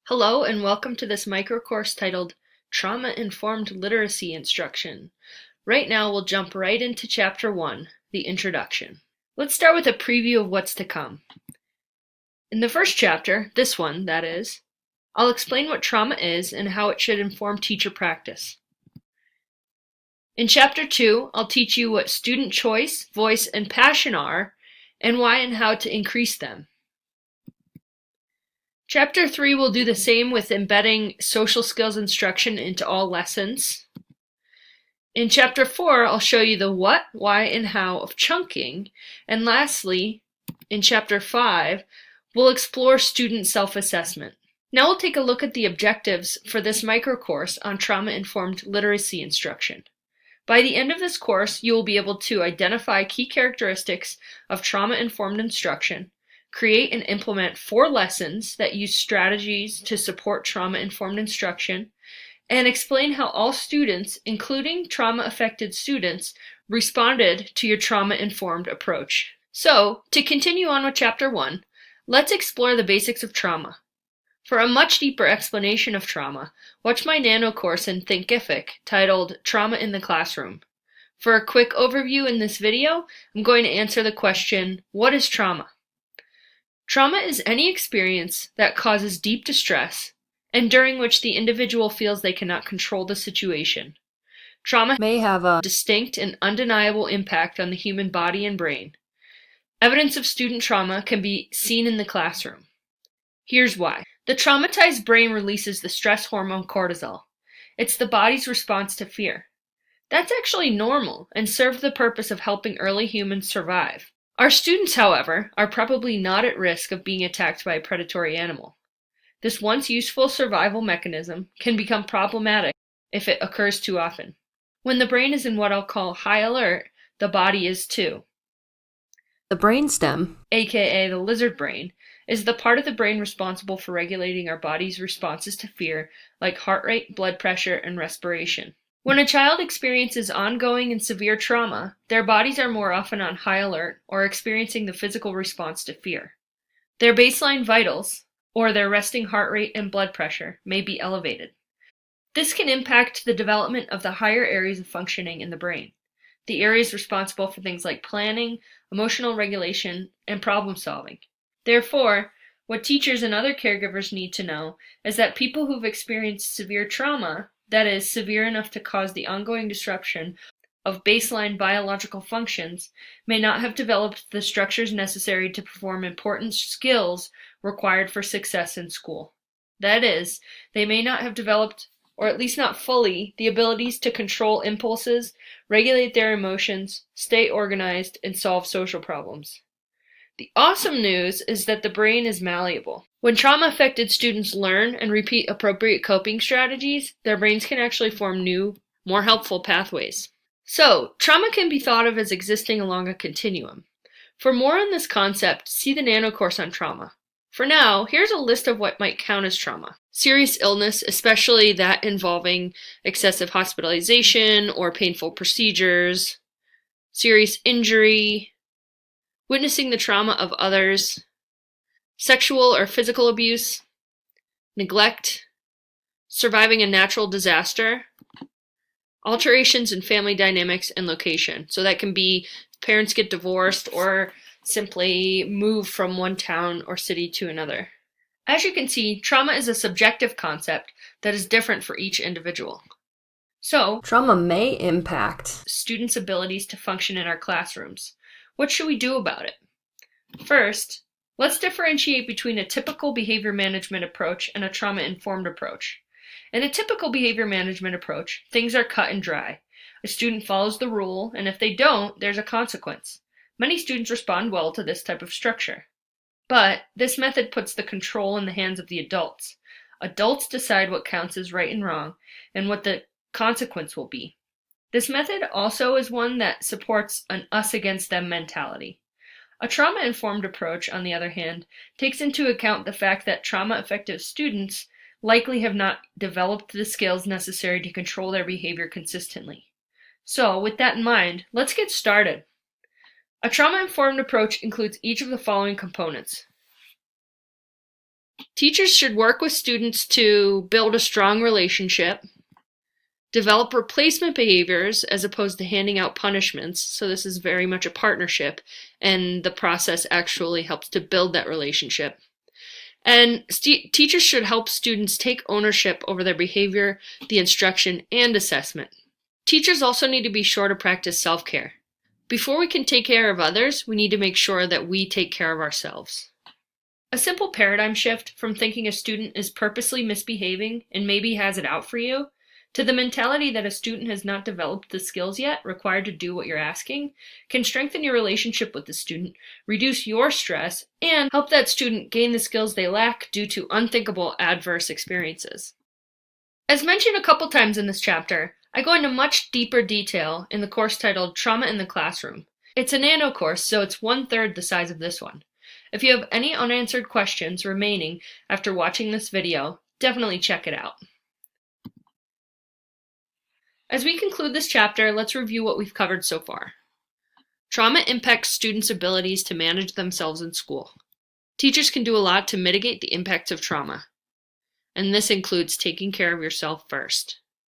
Hello and welcome to this microcourse titled Trauma-Informed Literacy Instruction. Right now we'll jump right into Chapter 1, the Introduction. Let's start with a preview of what's to come. In the first chapter, this one, that is, I'll explain what trauma is and how it should inform teacher practice. In Chapter 2, I'll teach you what student choice, voice, and passion are, and why and how to increase them. Chapter 3 will do the same with embedding social skills instruction into all lessons. In Chapter 4, I'll show you the what, why, and how of chunking. And lastly, in Chapter 5, we'll explore student self-assessment. Now we'll take a look at the objectives for this microcourse on trauma-informed literacy instruction. By the end of this course, you will be able to identify key characteristics of trauma-informed instruction, create and implement 4 lessons that use strategies to support trauma-informed instruction, and explain how all students, including trauma-affected students, responded to your trauma-informed approach. So, to continue on with Chapter 1, let's explore the basics of trauma. For a much deeper explanation of trauma, watch my nano course in Thinkific titled Trauma in the Classroom. For a quick overview in this video, I'm going to answer the question, what is trauma? Trauma is any experience that causes deep distress and during which the individual feels they cannot control the situation. Trauma may have a distinct and undeniable impact on the human body and brain. Evidence of student trauma can be seen in the classroom. Here's why. The traumatized brain releases the stress hormone cortisol. It's the body's response to fear. That's actually normal and serves the purpose of helping early humans survive. Our students, however, are probably not at risk of being attacked by a predatory animal. This once useful survival mechanism can become problematic if it occurs too often. When the brain is in what I'll call high alert, the body is too. The brainstem, aka the lizard brain, is the part of the brain responsible for regulating our body's responses to fear, like heart rate, blood pressure, and respiration. When a child experiences ongoing and severe trauma, their bodies are more often on high alert or experiencing the physical response to fear. Their baseline vitals, or their resting heart rate and blood pressure, may be elevated. This can impact the development of the higher areas of functioning in the brain, the areas responsible for things like planning, emotional regulation, and problem solving. Therefore, what teachers and other caregivers need to know is that people who've experienced severe trauma, that is, severe enough to cause the ongoing disruption of baseline biological functions, may not have developed the structures necessary to perform important skills required for success in school. That is, they may not have developed, or at least not fully, the abilities to control impulses, regulate their emotions, stay organized, and solve social problems. The awesome news is that the brain is malleable. When trauma-affected students learn and repeat appropriate coping strategies, their brains can actually form new, more helpful pathways. So, trauma can be thought of as existing along a continuum. For more on this concept, see the nano course on trauma. For now, here's a list of what might count as trauma. Serious illness, especially that involving excessive hospitalization or painful procedures. Serious injury. Witnessing the trauma of others, sexual or physical abuse, neglect, surviving a natural disaster, alterations in family dynamics and location. So that can be parents get divorced or simply move from one town or city to another. As you can see, trauma is a subjective concept that is different for each individual. So, trauma may impact students' abilities to function in our classrooms. What should we do about it? First, let's differentiate between a typical behavior management approach and a trauma-informed approach. In a typical behavior management approach, things are cut and dry. A student follows the rule, and if they don't, there's a consequence. Many students respond well to this type of structure. But this method puts the control in the hands of the adults. Adults decide what counts as right and wrong, and what the consequence will be. This method also is one that supports an us-against-them mentality. A trauma-informed approach, on the other hand, takes into account the fact that trauma-affected students likely have not developed the skills necessary to control their behavior consistently. So, with that in mind, let's get started. A trauma-informed approach includes each of the following components. Teachers should work with students to build a strong relationship, develop replacement behaviors as opposed to handing out punishments. So this is very much a partnership, and the process actually helps to build that relationship. And teachers should help students take ownership over their behavior, the instruction, and assessment. Teachers also need to be sure to practice self-care. Before we can take care of others, we need to make sure that we take care of ourselves. A simple paradigm shift from thinking a student is purposely misbehaving and maybe has it out for you, to the mentality that a student has not developed the skills yet required to do what you're asking, can strengthen your relationship with the student, reduce your stress, and help that student gain the skills they lack due to unthinkable adverse experiences. As mentioned a couple times in this chapter, I go into much deeper detail in the course titled Trauma in the Classroom. It's a nano course, so it's 1/3 the size of this one. If you have any unanswered questions remaining after watching this video, definitely check it out. As we conclude this chapter, let's review what we've covered so far. Trauma impacts students' abilities to manage themselves in school. Teachers can do a lot to mitigate the impacts of trauma, and this includes taking care of yourself first.